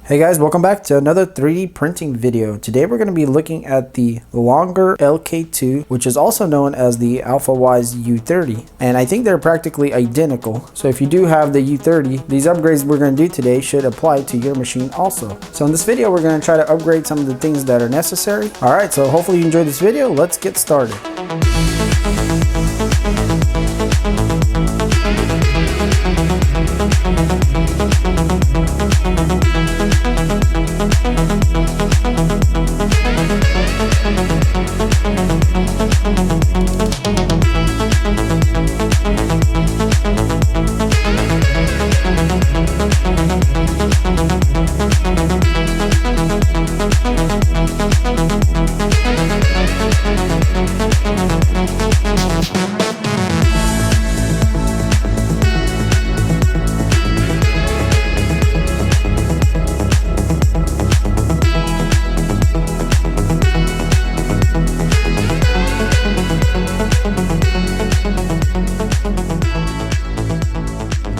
Hey guys, welcome back to another 3D printing video. Today we're going to be looking at the longer LK2, which is also known as the AlphaWise U30. And I think they're practically identical. So if you do have the U30, these upgrades we're going to do today should apply to your machine also. So in this video, we're going to try to upgrade some of the things that are necessary. Alright, so hopefully you enjoyed this video. Let's get started.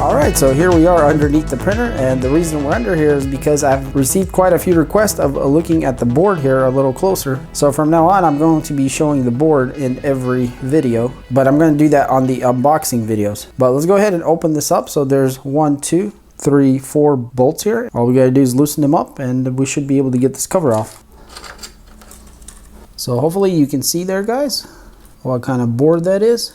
Alright, so here we are underneath the printer, and the reason we're under here is because I've received quite a few requests of looking at the board here a little closer. So from now on, I'm going to be showing the board in every video, but I'm going to do that on the unboxing videos. But let's go ahead and open this up. So there's 1, 2, 3, 4 bolts here. All we got to do is loosen them up and we should be able to get this cover off. So hopefully you can see there, guys, what kind of board that is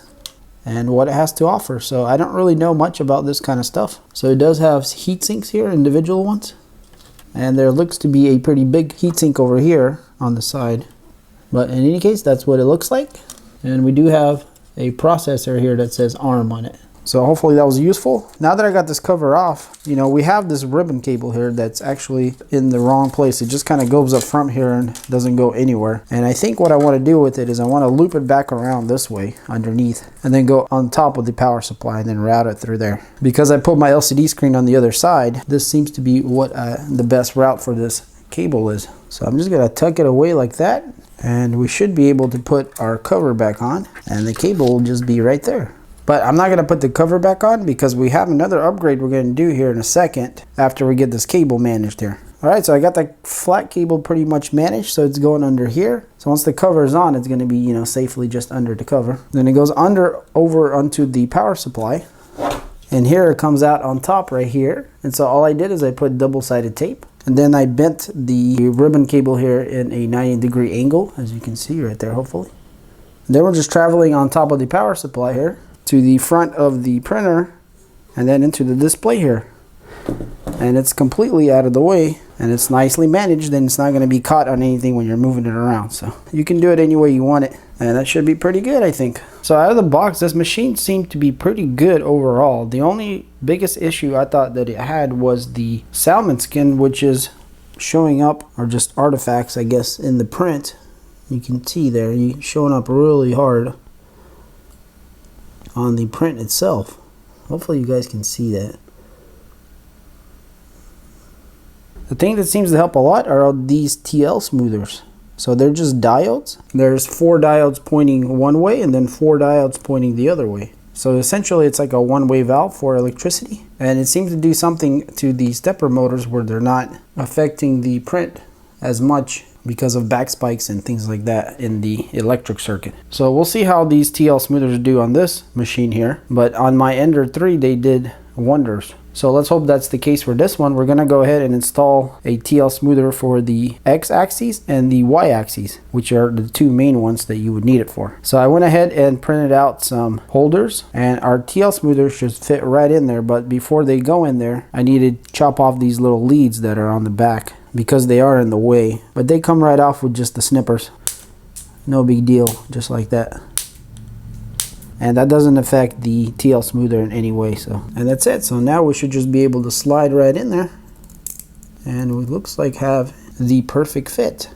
and what it has to offer. So I don't really know much about this kind of stuff. So it does have heat sinks here, individual ones, and there looks to be a pretty big heat sink over here on the side, but in any case, that's what it looks like. And we do have a processor here that says ARM on it. So hopefully that was useful. Now that I got this cover off, you know, we have this ribbon cable here that's actually in the wrong place. It just kind of goes up front here and doesn't go anywhere. And I think what I want to do with it is I want to loop it back around this way underneath and then go on top of the power supply and then route it through there. Because I put my LCD screen on the other side, this seems to be what the best route for this cable is. So I'm just going to tuck it away like that, and we should be able to put our cover back on, and the cable will just be right there. But I'm not going to put the cover back on because we have another upgrade we're going to do here in a second after we get this cable managed here. Alright, so I got the flat cable pretty much managed, so it's going under here. So once the cover is on, it's going to be, you know, safely just under the cover. Then it goes over onto the power supply. And here it comes out on top right here. And so all I did is I put double-sided tape. And then I bent the ribbon cable here in a 90-degree angle, as you can see right there, hopefully. And then we're just traveling on top of the power supply here to the front of the printer and then into the display here, and it's completely out of the way and it's nicely managed, and it's not going to be caught on anything when you're moving it around. So you can do it any way you want it, and that should be pretty good, I think. So out of the box, this machine seemed to be pretty good overall. The only biggest issue I thought that it had was the salmon skin, which is showing up, or just artifacts I guess, in the print. You can see there, showing up really hard on the print itself. Hopefully you guys can see that. The thing that seems to help a lot are these TL smoothers. So they're just diodes. There's 4 diodes pointing one way and then 4 diodes pointing the other way. So essentially it's like a one-way valve for electricity, and it seems to do something to the stepper motors where they're not affecting the print as much because of back spikes and things like that in the electric circuit. So we'll see how these TL smoothers do on this machine here, but on my Ender 3 they did wonders. So let's hope that's the case for this one. We're gonna go ahead and install a TL smoother for the X-axis and the Y-axis, which are the 2 main ones that you would need it for. So I went ahead and printed out some holders, and our TL smoothers should fit right in there, but before they go in there, I need to chop off these little leads that are on the back because they are in the way, but they come right off with just the snippers. No big deal, just like that. And that doesn't affect the TL smoother in any way. So, and that's it. So now we should just be able to slide right in there, and it looks like have the perfect fit.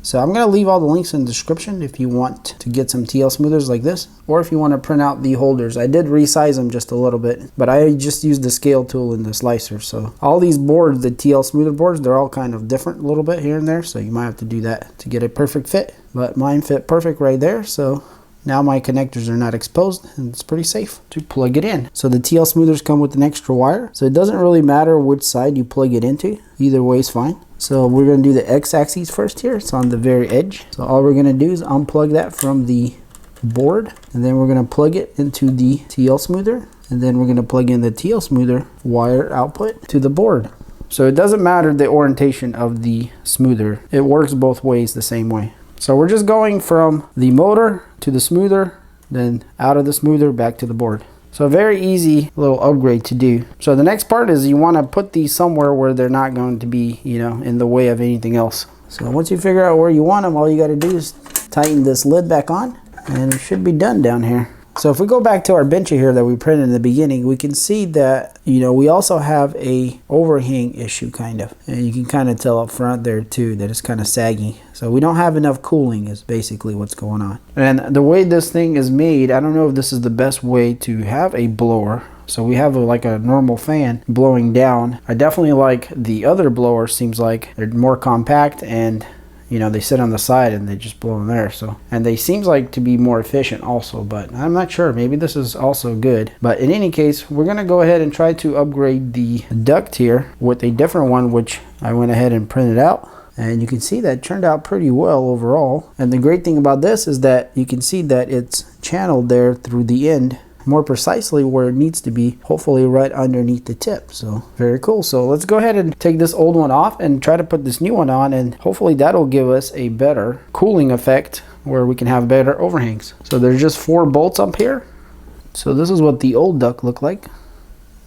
So I'm going to leave all the links in the description if you want to get some TL smoothers like this, or if you want to print out the holders. I did resize them just a little bit, but I just used the scale tool and the slicer. So all these boards, the TL smoother boards, they're all kind of different a little bit here and there, so you might have to do that to get a perfect fit. But mine fit perfect right there, so Now my connectors are not exposed and it's pretty safe to plug it in. So the TL smoothers come with an extra wire. So it doesn't really matter which side you plug it into. Either way is fine. So we're going to do the X-axis first here. It's on the very edge. So all we're going to do is unplug that from the board. And then we're going to plug it into the TL smoother. And then we're going to plug in the TL smoother wire output to the board. So it doesn't matter the orientation of the smoother. It works both ways the same way. So we're just going from the motor to the smoother, then out of the smoother back to the board. So a very easy little upgrade to do. So the next part is you want to put these somewhere where they're not going to be, you know, in the way of anything else. So once you figure out where you want them, all you got to do is tighten this lid back on and it should be done down here. So if we go back to our bench here that we printed in the beginning, we can see that, you know, we also have a overhang issue kind of. And you can kind of tell up front there too that it's kind of saggy. So we don't have enough cooling is basically what's going on. And the way this thing is made, I don't know if this is the best way to have a blower. So we have like a normal fan blowing down. I definitely like the other blower. Seems like they're more compact and, you know, they sit on the side and they just blow in there. So, and they seems like to be more efficient also, but I'm not sure. Maybe this is also good. But in any case, we're going to go ahead and try to upgrade the duct here with a different one, which I went ahead and printed out. And you can see that turned out pretty well overall. And the great thing about this is that you can see that it's channeled there through the end more precisely where it needs to be, hopefully right underneath the tip. So very cool. So let's go ahead and take this old one off and try to put this new one on, and hopefully that'll give us a better cooling effect where we can have better overhangs. So there's just 4 bolts up here. So this is what the old duct looked like.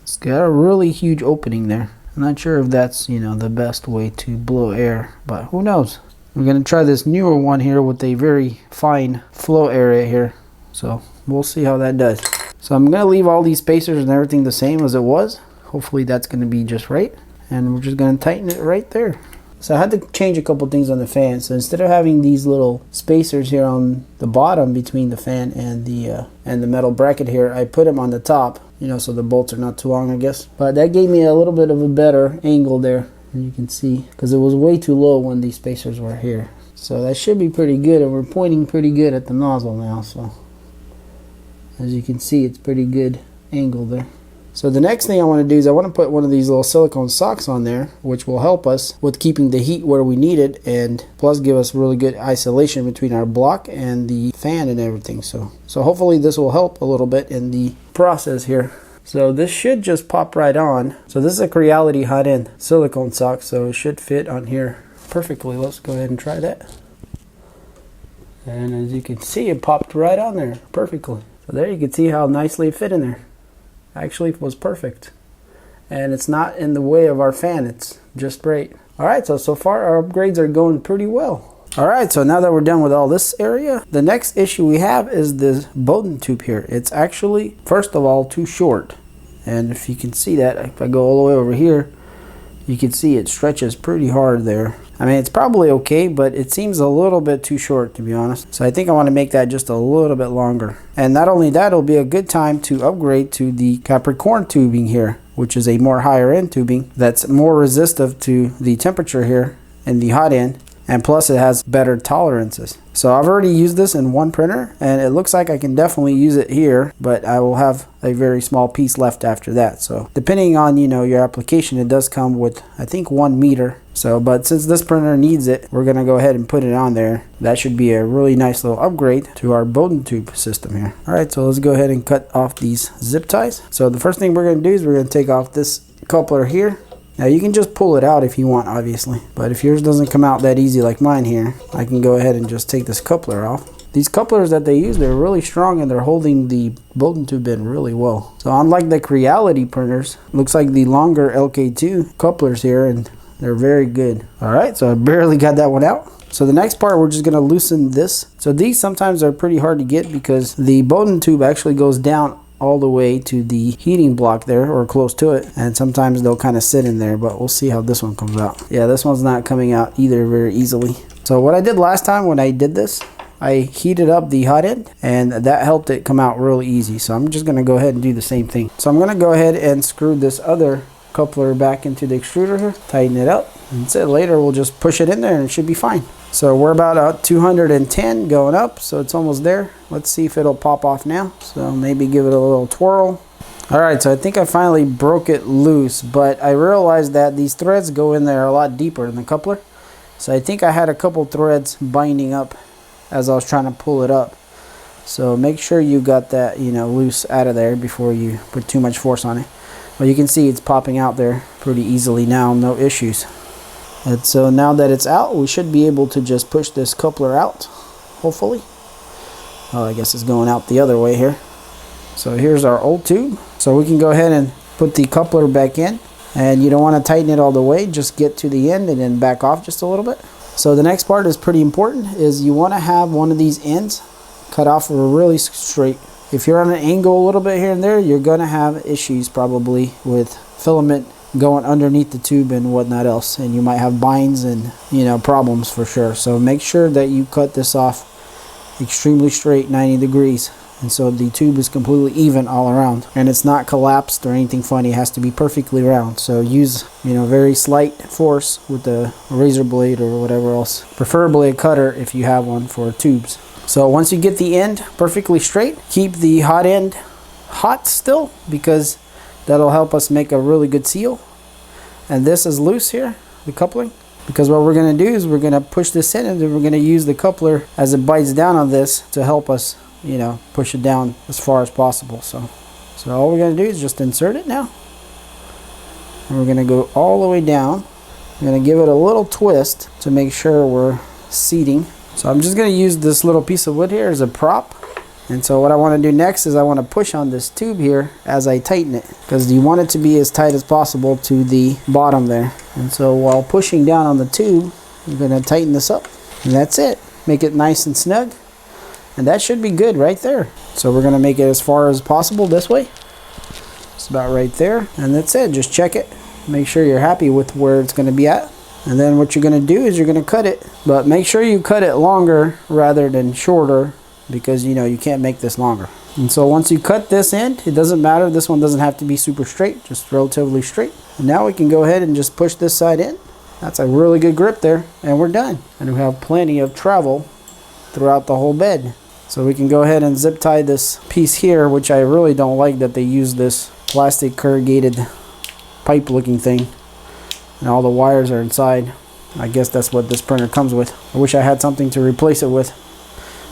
It's got a really huge opening there. I'm not sure if that's, you know, the best way to blow air, but who knows. We're going to try this newer one here with a very fine flow area here. So we'll see how that does. So I'm going to leave all these spacers and everything the same as it was. Hopefully that's going to be just right. And we're just going to tighten it right there. So I had to change a couple things on the fan. So instead of having these little spacers here on the bottom between the fan and the metal bracket here, I put them on the top, you know, so the bolts are not too long, I guess. But that gave me a little bit of a better angle there, and you can see, because it was way too low when these spacers were here. So that should be pretty good, and we're pointing pretty good at the nozzle now. So as you can see, it's pretty good angle there. So the next thing I want to do is I want to put one of these little silicone socks on there, which will help us with keeping the heat where we need it, and plus give us really good isolation between our block and the fan and everything. So hopefully this will help a little bit in the process here. So this should just pop right on. So this is a Creality hot end silicone sock, so it should fit on here perfectly. Let's go ahead and try that. And as you can see, it popped right on there perfectly. So there you can see how nicely it fit in there. Actually it was perfect, and it's not in the way of our fan. It's just great. Alright, so far our upgrades are going pretty well. Alright, so now that we're done with all this area, the next issue we have is this Bowden tube here. It's actually, first of all, too short, and if you can see that, if I go all the way over here, you can see it stretches pretty hard there. I mean, it's probably okay, but it seems a little bit too short, to be honest. So I think I want to make that just a little bit longer. And not only that, it'll be a good time to upgrade to the Capricorn tubing here, which is a more higher end tubing that's more resistive to the temperature here in the hot end. And plus it has better tolerances. So I've already used this in one printer, and it looks like I can definitely use it here, but I will have a very small piece left after that. So depending on, you know, your application, it does come with, I think, 1 meter. So, but since this printer needs it, we're gonna go ahead and put it on there. That should be a really nice little upgrade to our Bowden tube system here. All right, so let's go ahead and cut off these zip ties. So the first thing we're gonna do is we're gonna take off this coupler here. Now you can just pull it out if you want, obviously, but if yours doesn't come out that easy like mine here, I can go ahead and just take this coupler off. These couplers that they use, they're really strong, and they're holding the Bowden tube in really well. So unlike the Creality printers, looks like the longer LK2 couplers here, and they're very good. All right, so I barely got that one out. So the next part, we're just gonna loosen this. So these sometimes are pretty hard to get because the Bowden tube actually goes down all the way to the heating block there, or close to it, and sometimes they'll kind of sit in there, but we'll see how this one comes out. Yeah, this one's not coming out either very easily. So what I did last time when I did this, I heated up the hot end, and that helped it come out really easy. So I'm just going to go ahead and do the same thing. So I'm going to go ahead and screw this other coupler back into the extruder here, tighten it up, and that's it. Later we'll just push it in there and it should be fine. So we're about 210 going up, so it's almost there. Let's see if it'll pop off now. So maybe give it a little twirl. All right, so I think I finally broke it loose, but I realized that these threads go in there a lot deeper than the coupler. So I think I had a couple threads binding up as I was trying to pull it up. So make sure you got that, you know, loose out of there before you put too much force on it. Well, you can see it's popping out there pretty easily now, no issues. And so now that it's out, we should be able to just push this coupler out, hopefully. Oh, I guess it's going out the other way here. So here's our old tube. So we can go ahead and put the coupler back in. And you don't want to tighten it all the way, just get to the end and then back off just a little bit. So the next part is pretty important, is you want to have one of these ends cut off really straight. If you're on an angle a little bit here and there, you're going to have issues probably with filament going underneath the tube and whatnot else, and you might have binds and, you know, problems for sure. So make sure that you cut this off extremely straight, 90 degrees, and so the tube is completely even all around and it's not collapsed or anything funny. It has to be perfectly round. So use, you know, very slight force with the razor blade or whatever else, preferably a cutter if you have one for tubes. So once you get the end perfectly straight, keep the hot end hot still, because that'll help us make a really good seal. And this is loose here, the coupling, because what we're going to do is we're going to push this in and then we're going to use the coupler as it bites down on this to help us, you know, push it down as far as possible. So all we're going to do is just insert it now. And we're going to go all the way down. I'm going to give it a little twist to make sure we're seating. So I'm just going to use this little piece of wood here as a prop. And so what I want to do next is I want to push on this tube here as I tighten it, because you want it to be as tight as possible to the bottom there. And so while pushing down on the tube, I'm going to tighten this up. And that's it. Make it nice and snug. And that should be good right there. So we're going to make it as far as possible this way. It's about right there. And that's it. Just check it. Make sure you're happy with where it's going to be at. And then what you're going to do is you're going to cut it. But make sure you cut it longer rather than shorter, because, you know, you can't make this longer. And so once you cut this end, it doesn't matter. This one doesn't have to be super straight, just relatively straight. And now we can go ahead and just push this side in. That's a really good grip there. And we're done. And we have plenty of travel throughout the whole bed. So we can go ahead and zip tie this piece here, which I really don't like that they use this plastic corrugated pipe looking thing. And all the wires are inside. I guess that's what this printer comes with. I wish I had something to replace it with.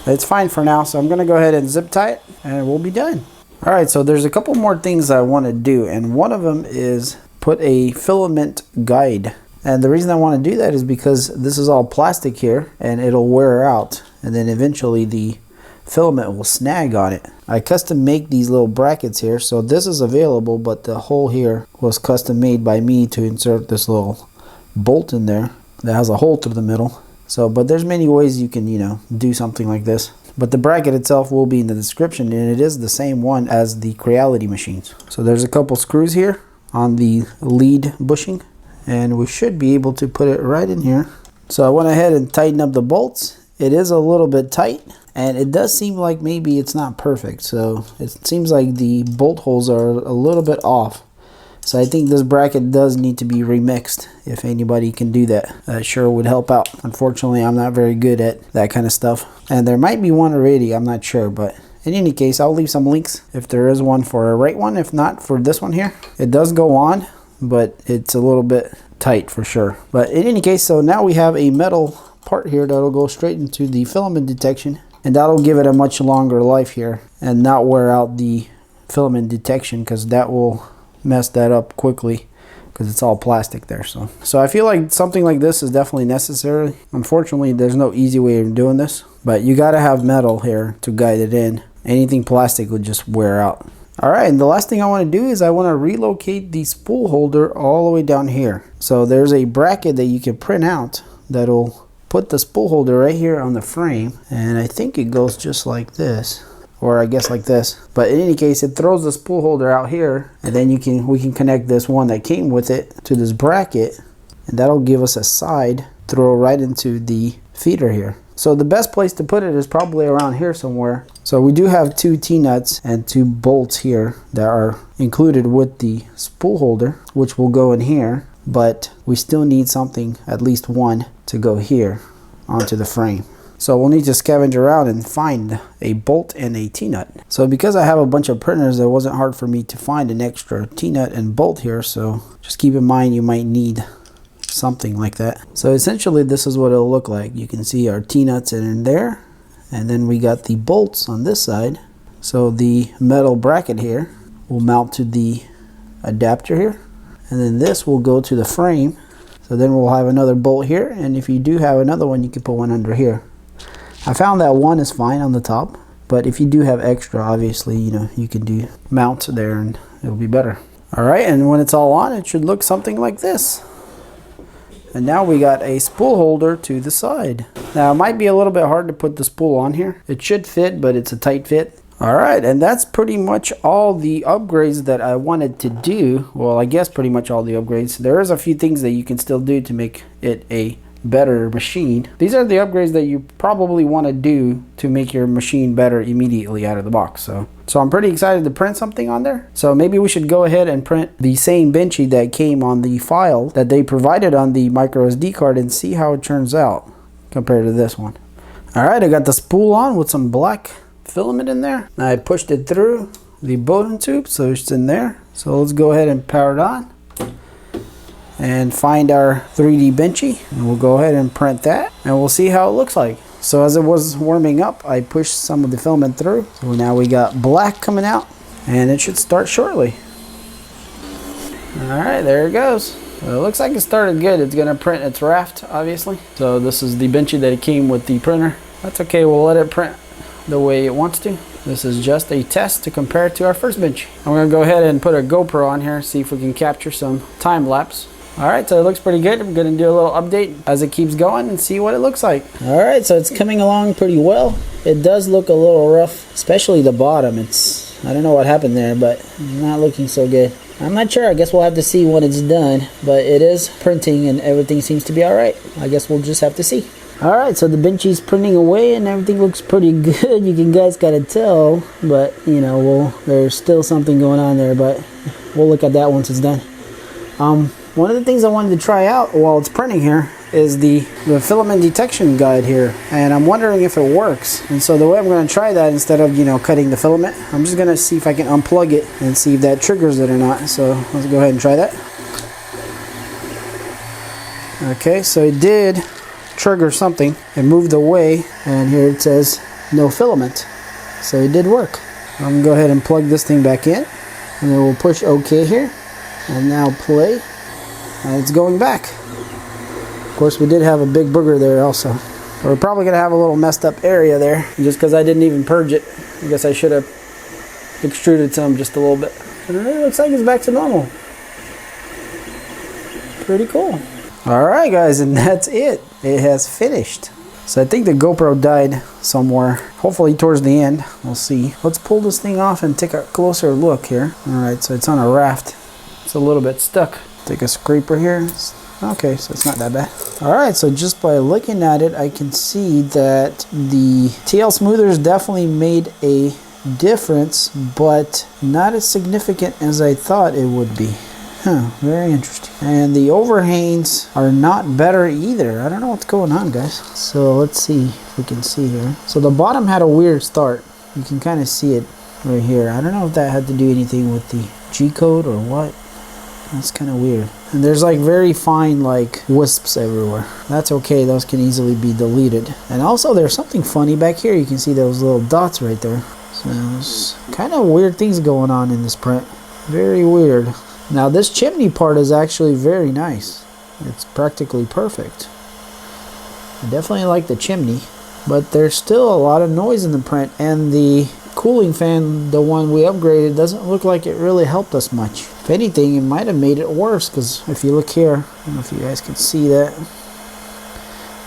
But it's fine for now, so I'm going to go ahead and zip tie it and we'll be done. Alright, so there's a couple more things I want to do, and one of them is put a filament guide. And the reason I want to do that is because this is all plastic here and it'll wear out, and then eventually the filament will snag on it. I custom make these little brackets here, so this is available, but the hole here was custom made by me to insert this little bolt in there that has a hole through the middle. So, but there's many ways you can, you know, do something like this. But the bracket itself will be in the description, and it is the same one as the Creality machines. So there's a couple screws here on the lead bushing, and we should be able to put it right in here. So I went ahead and tightened up the bolts. It is a little bit tight, and it does seem like maybe it's not perfect. So it seems like the bolt holes are a little bit off. So I think this bracket does need to be remixed. If anybody can do that, that sure would help out. Unfortunately, I'm not very good at that kind of stuff. And there might be one already, I'm not sure. But in any case, I'll leave some links if there is one for a right one. If not, for this one here. It does go on, but it's a little bit tight for sure. But in any case, so now we have a metal part here that'll go straight into the filament detection. And that'll give it a much longer life here and not wear out the filament detection, because that will mess that up quickly because it's all plastic there. So I feel like something like this is definitely necessary. Unfortunately, there's no easy way of doing this, but you got to have metal here to guide it in. Anything plastic would just wear out. All right, and the last thing I want to do is I want to relocate the spool holder all the way down here. So there's a bracket that you can print out that'll put the spool holder right here on the frame, and I think it goes just like this, or I guess like this. But in any case, it throws the spool holder out here, and then we can connect this one that came with it to this bracket, and that'll give us a side throw right into the feeder here. So the best place to put it is probably around here somewhere. So we do have 2 T-nuts and 2 bolts here that are included with the spool holder, which will go in here, but we still need something, at least one, to go here onto the frame. So we'll need to scavenge around and find a bolt and a T-nut. So because I have a bunch of printers, it wasn't hard for me to find an extra T-nut and bolt here, so just keep in mind you might need something like that. So essentially this is what it'll look like. You can see our T-nuts in there, and then we got the bolts on this side. So the metal bracket here will mount to the adapter here, and then this will go to the frame. So then we'll have another bolt here, and if you do have another one, you can put one under here. I found that one is fine on the top, but if you do have extra, obviously, you know, you can do mount there and it'll be better. All right, and when it's all on, it should look something like this. And now we got a spool holder to the side. Now it might be a little bit hard to put the spool on here. It should fit, but it's a tight fit. All right, and that's pretty much all the upgrades that I wanted to do. Well, I guess pretty much all the upgrades. There is a few things that you can still do to make it a better machine. These are the upgrades that you probably want to do to make your machine better immediately out of the box. So I'm pretty excited to print something on there. So maybe we should go ahead and print the same benchy that came on the file that they provided on the micro SD card and see how it turns out compared to this one. All right, I got the spool on with some black filament in there. I pushed it through the Bowden tube, so it's in there. So let's go ahead and power it on and find our 3D benchy, and we'll go ahead and print that, and we'll see how it looks like. So as it was warming up, I pushed some of the filament through. So now we got black coming out, and it should start shortly. All right, there it goes. So it looks like it started good. It's gonna print its raft, obviously. So this is the benchy that it came with the printer. That's okay, we'll let it print the way it wants to. This is just a test to compare it to our first bench. I'm gonna go ahead and put a GoPro on here, see if we can capture some time lapse. All right, so it looks pretty good. I'm gonna do a little update as it keeps going and see what it looks like. All right, so it's coming along pretty well. It does look a little rough, especially the bottom. I don't know what happened there, but not looking so good. I'm not sure, I guess we'll have to see when it's done, but it is printing and everything seems to be all right. I guess we'll just have to see. All right, so the benchy's printing away and everything looks pretty good. You guys gotta tell, but you know, there's still something going on there, but we'll look at that once it's done. One of the things I wanted to try out while it's printing here is the filament detection guide here, and I'm wondering if it works. And so the way I'm going to try that, instead of cutting the filament, I'm just going to see if I can unplug it and see if that triggers it or not. So let's go ahead and try that. Okay, so it did trigger something. It moved away, and here it says no filament. So it did work. I'm going to go ahead and plug this thing back in, and then we'll push OK here, and now play. And it's going back. Of course, we did have a big booger there also. We're probably going to have a little messed up area there just because I didn't even purge it. I guess I should have extruded some just a little bit. And it looks like it's back to normal. Pretty cool. Alright guys, and that's it. It has finished. So I think the GoPro died somewhere. Hopefully towards the end. We'll see. Let's pull this thing off and take a closer look here. Alright, so it's on a raft. It's a little bit stuck. Take a scraper here. Okay, so it's not that bad. Alright, so just by looking at it, I can see that the TL smoothers definitely made a difference, but not as significant as I thought it would be. Huh, very interesting. And the overhangs are not better either. I don't know what's going on, guys. So let's see if we can see here. So the bottom had a weird start. You can kind of see it right here. I don't know if that had to do anything with the G code or what. That's kind of weird. And there's like very fine like wisps everywhere. That's okay, those can easily be deleted. And also there's something funny back here. You can see those little dots right there. So there's kind of weird things going on in this print. Very weird. Now this chimney part is actually very nice. It's practically perfect. I definitely like the chimney, but there's still a lot of noise in the print, and the cooling fan, the one we upgraded, doesn't look like it really helped us much. If anything, it might have made it worse, because if you look here, I don't know if you guys can see that,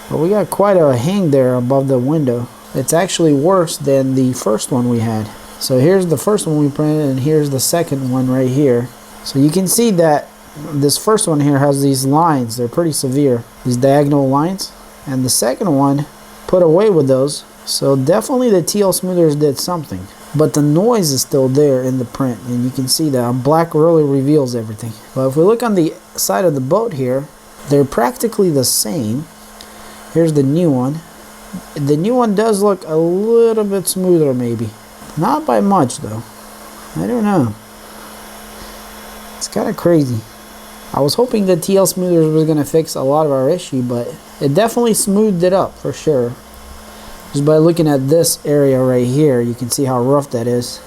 but we got quite a hang there above the window. It's actually worse than the first one we had. So here's the first one we printed, and here's the second one right here. So you can see that This first one here has these lines. They're pretty severe, these diagonal lines. And the second one put away with those. So definitely the TL smoothers did something. But the noise is still there in the print, and you can see that black really reveals everything. But if we look on the side of the boat here, they're practically the same. Here's the new one. The new one does look a little bit smoother maybe. Not by much though. I don't know. It's kind of crazy. I was hoping the TL smoothers was going to fix a lot of our issue, but it definitely smoothed it up for sure. Just by looking at this area right here, you can see how rough that is.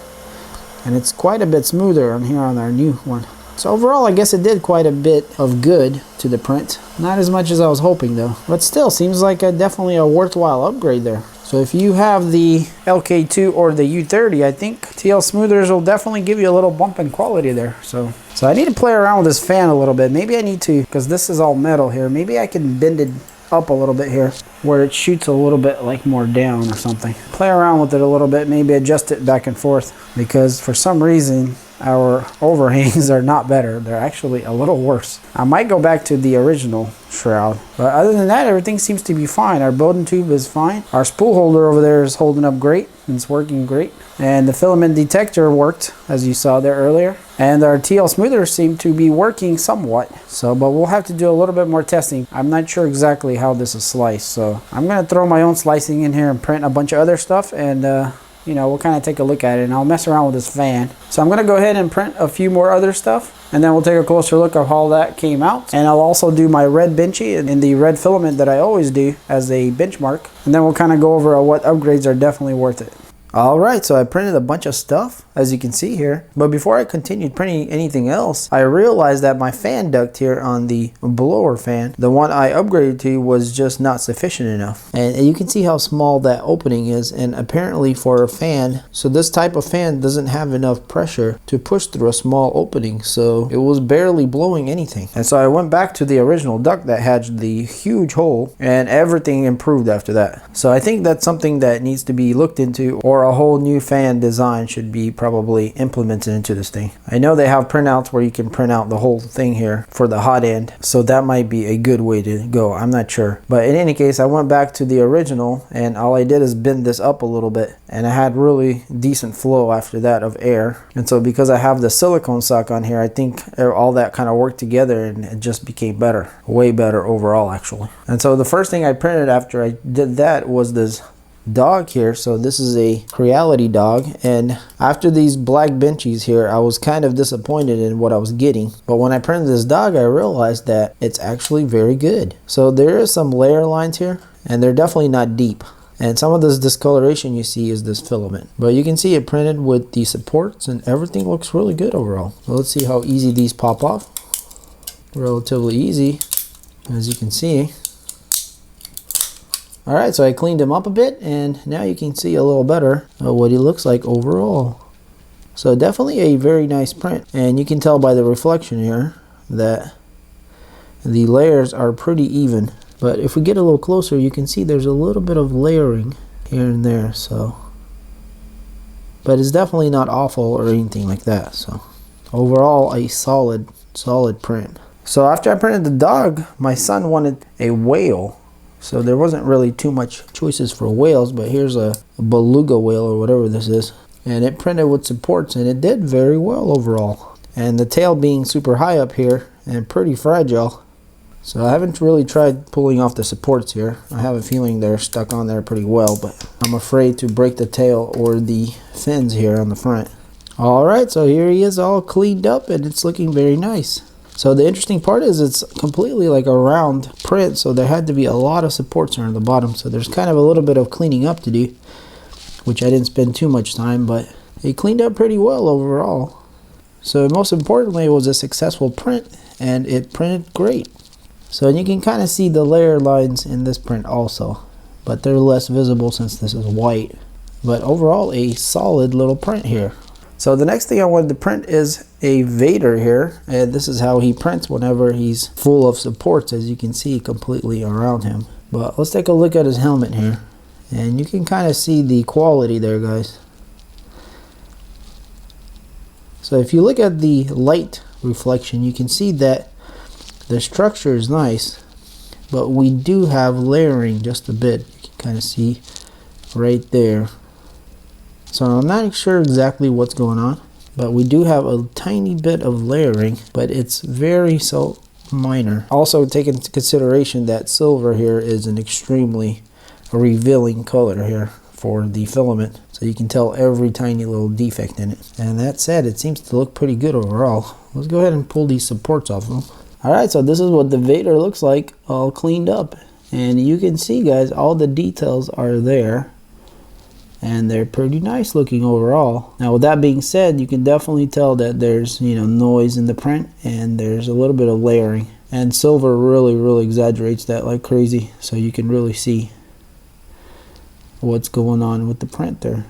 And it's quite a bit smoother on here on our new one. So overall, I guess it did quite a bit of good to the print. Not as much as I was hoping though. But still, seems like definitely a worthwhile upgrade there. So if you have the LK2 or the U30, I think TL smoothers will definitely give you a little bump in quality there. So I need to play around with this fan a little bit. Maybe I need to, because this is all metal here. Maybe I can bend it up a little bit here where it shoots a little bit like more down or something. Play around with it a little bit, maybe adjust it back and forth, because for some reason our overhangs are not better. They're actually a little worse. I might go back to the original shroud, but other than that, everything seems to be fine. Our Bowden tube is fine. Our spool holder over there is holding up great. It's working great. And the filament detector worked, as you saw there earlier. And our TL smoothers seem to be working somewhat. But we'll have to do a little bit more testing. I'm not sure exactly how this is sliced. So I'm going to throw my own slicing in here and print a bunch of other stuff. And you know, we'll kind of take a look at it, and I'll mess around with this fan. So I'm going to go ahead and print a few more other stuff, and then we'll take a closer look at how that came out. And I'll also do my red benchy in the red filament that I always do as a benchmark. And then we'll kind of go over what upgrades are definitely worth it. Alright, so I printed a bunch of stuff, as you can see here. But before I continued printing anything else, I realized that my fan duct here on the blower fan, the one I upgraded to, was just not sufficient enough. And you can see how small that opening is, and apparently for a fan, so this type of fan doesn't have enough pressure to push through a small opening, so it was barely blowing anything. And so I went back to the original duct that had the huge hole, and everything improved after that. So I think that's something that needs to be looked into, or a whole new fan design should be probably implemented into this thing. I know they have printouts where you can print out the whole thing here for the hot end, so that might be a good way to go. I'm not sure, but in any case, I went back to the original, and all I did is bend this up a little bit, and I had really decent flow after that of air. And so because I have the silicone sock on here, I think all that kind of worked together, and it just became better, way better overall actually. And so the first thing I printed after I did that was this dog here. So this is a Creality dog, and after these black benchies here, I was kind of disappointed in what I was getting, but when I printed this dog, I realized that it's actually very good. So there is some layer lines here, and they're definitely not deep, and some of this discoloration you see is this filament, but you can see it printed with the supports, and everything looks really good overall. So let's see how easy these pop off. Relatively easy, as you can see. Alright, so I cleaned him up a bit, and now you can see a little better what he looks like overall. So definitely a very nice print, and you can tell by the reflection here that the layers are pretty even. But if we get a little closer, you can see there's a little bit of layering here and there. So, but it's definitely not awful or anything like that. So overall, a solid print. So after I printed the dog, my son wanted a whale. So there wasn't really too much choices for whales, but here's a beluga whale or whatever this is. And it printed with supports, and it did very well overall. And the tail being super high up here and pretty fragile. So I haven't really tried pulling off the supports here. I have a feeling they're stuck on there pretty well, but I'm afraid to break the tail or the fins here on the front. Alright, so here he is all cleaned up, and it's looking very nice. So the interesting part is it's completely like a round print, so there had to be a lot of supports here on the bottom. So there's kind of a little bit of cleaning up to do, which I didn't spend too much time, but it cleaned up pretty well overall. So most importantly, it was a successful print, and it printed great. So you can kind of see the layer lines in this print also, but they're less visible since this is white. But overall, a solid little print here. So the next thing I wanted to print is a Vader here, and this is how he prints whenever he's full of supports, as you can see completely around him. But let's take a look at his helmet here, and you can kind of see the quality there, guys. So if you look at the light reflection, you can see that the structure is nice, but we do have layering just a bit. You can kind of see right there. So I'm not sure exactly what's going on, but we do have a tiny bit of layering, but it's very so minor. Also take into consideration that silver here is an extremely revealing color here for the filament, so you can tell every tiny little defect in it. And that said, it seems to look pretty good overall. Let's go ahead and pull these supports off of them. Alright, so this is what the Vader looks like, all cleaned up. And you can see, guys, all the details are there. And they're pretty nice looking overall. Now, with that being said, you can definitely tell that there's, noise in the print, and there's a little bit of layering. And silver really exaggerates that like crazy, so you can really see what's going on with the print there.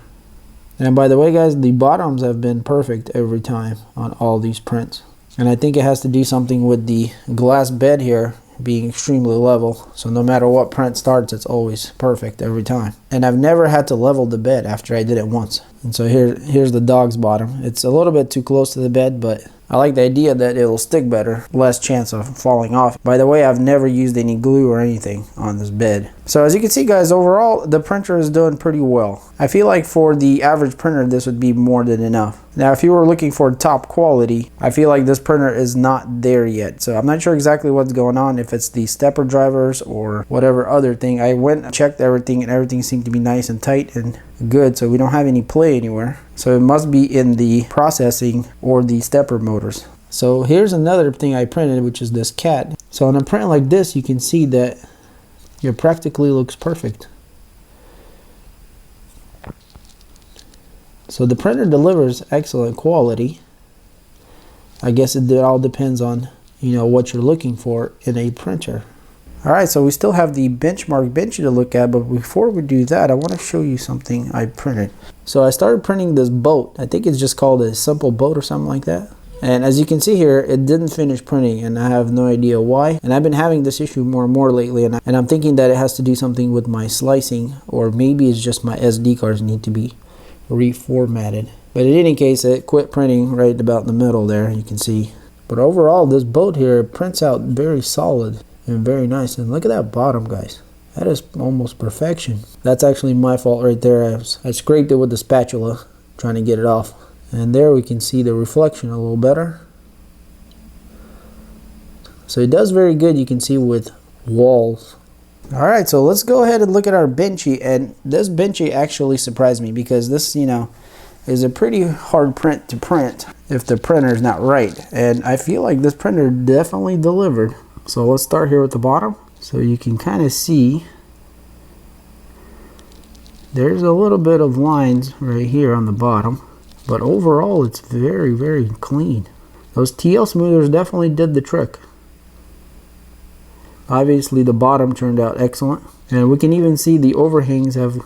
And by the way, guys, the bottoms have been perfect every time on all these prints. And I think it has to do something with the glass bed here being extremely level, so no matter what print starts, it's always perfect every time. And I've never had to level the bed after I did it once. And so here's the dog's bottom. It's a little bit too close to the bed, but I like the idea that it'll stick better, less chance of falling off. By the way, I've never used any glue or anything on this bed. So as you can see, guys, overall the printer is doing pretty well. I feel like for the average printer this would be more than enough. Now if you were looking for top quality, I feel like this printer is not there yet. So I'm not sure exactly what's going on, if it's the stepper drivers or whatever other thing. I went and checked everything, and everything seemed to be nice and tight and good, so we don't have any play anywhere. So it must be in the processing or the stepper motors. So here's another thing I printed, which is this cat. So on a print like this, you can see that it practically looks perfect. So the printer delivers excellent quality. I guess it all depends on what you're looking for in a printer. Alright, so we still have the benchmark benchy to look at, but before we do that, I want to show you something I printed. So I started printing this boat. I think it's just called a simple boat or something like that. And as you can see here, it didn't finish printing, and I have no idea why. And I've been having this issue more and more lately, and I'm thinking that it has to do something with my slicing, or maybe it's just my SD cards need to be reformatted. But in any case, it quit printing right about in the middle there, you can see. But overall, this boat here prints out very solid and very nice. And look at that bottom, guys. That is almost perfection. That's actually my fault right there. I scraped it with the spatula trying to get it off. And there we can see the reflection a little better. So it does very good, you can see, with walls. Alright, so let's go ahead and look at our benchy. And this benchy actually surprised me, because this, is a pretty hard print to print if the printer is not right. And I feel like this printer definitely delivered. So let's start here with the bottom. So you can kind of see there's a little bit of lines right here on the bottom, but overall it's very clean. Those TL smoothers definitely did the trick. Obviously the bottom turned out excellent, and we can even see the overhangs have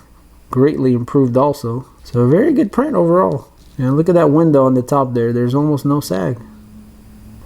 greatly improved also. So a very good print overall. And look at that window on the top there, there's almost no sag.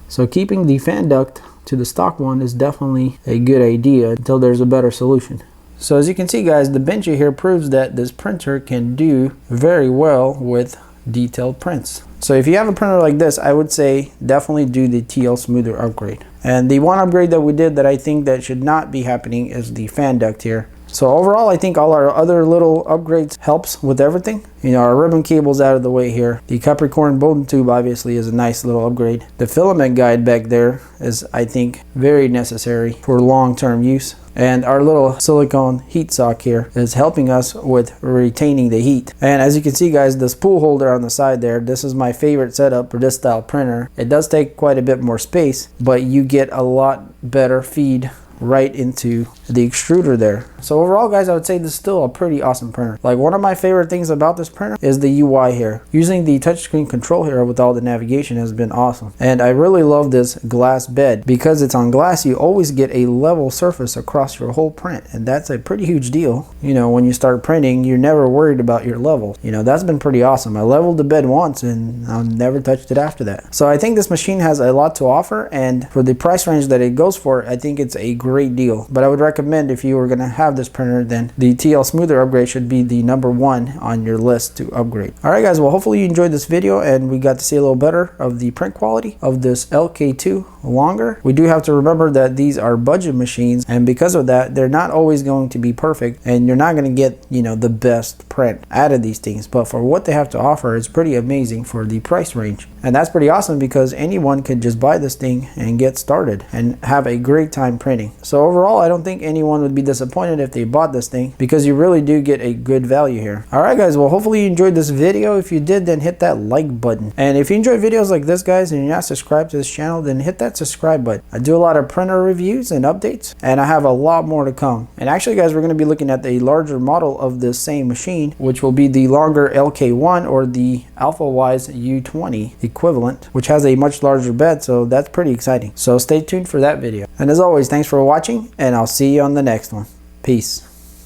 So keeping the fan duct to the stock one is definitely a good idea until there's a better solution. So as you can see, guys, the benchy here proves that this printer can do very well with detailed prints. So if you have a printer like this, I would say definitely do the TL smoother upgrade. And the one upgrade that we did that I think that should not be happening is the fan duct here. So overall, I think all our other little upgrades helps with everything. Our ribbon cable's out of the way here. The Capricorn Bowden Tube obviously is a nice little upgrade. The filament guide back there is, I think, very necessary for long-term use. And our little silicone heat sock here is helping us with retaining the heat. And as you can see, guys, this spool holder on the side there, this is my favorite setup for this style printer. It does take quite a bit more space, but you get a lot better feed right into the extruder there. So overall, guys, I would say this is still a pretty awesome printer. Like, one of my favorite things about this printer is the UI here. Using the touchscreen control here with all the navigation has been awesome. And I really love this glass bed. Because it's on glass, you always get a level surface across your whole print, and that's a pretty huge deal. When you start printing, you're never worried about your level. That's been pretty awesome. I leveled the bed once and I've never touched it after that. So I think this machine has a lot to offer, and for the price range that it goes for, I think it's a great great deal. But I would recommend, if you were going to have this printer, then the TL Smoother upgrade should be the #1 on your list to upgrade. Alright guys, well hopefully you enjoyed this video and we got to see a little better of the print quality of this LK2 longer. We do have to remember that these are budget machines, and because of that, they're not always going to be perfect, and you're not going to get, you know, the best print out of these things. But for what they have to offer, it's pretty amazing for the price range. And that's pretty awesome because anyone could just buy this thing and get started and have a great time printing. So overall, I don't think anyone would be disappointed if they bought this thing, because you really do get a good value here. Alright guys, well hopefully you enjoyed this video. If you did, then hit that like button. And if you enjoy videos like this guys and you're not subscribed to this channel, then hit that subscribe button. I do a lot of printer reviews and updates, and I have a lot more to come. And actually guys, we're going to be looking at the larger model of this same machine, which will be the longer LK1 or the Alpha-Wise U30 equivalent, which has a much larger bed, so that's pretty exciting. So stay tuned for that video. And as always, thanks for watching, and I'll see you on the next one. Peace.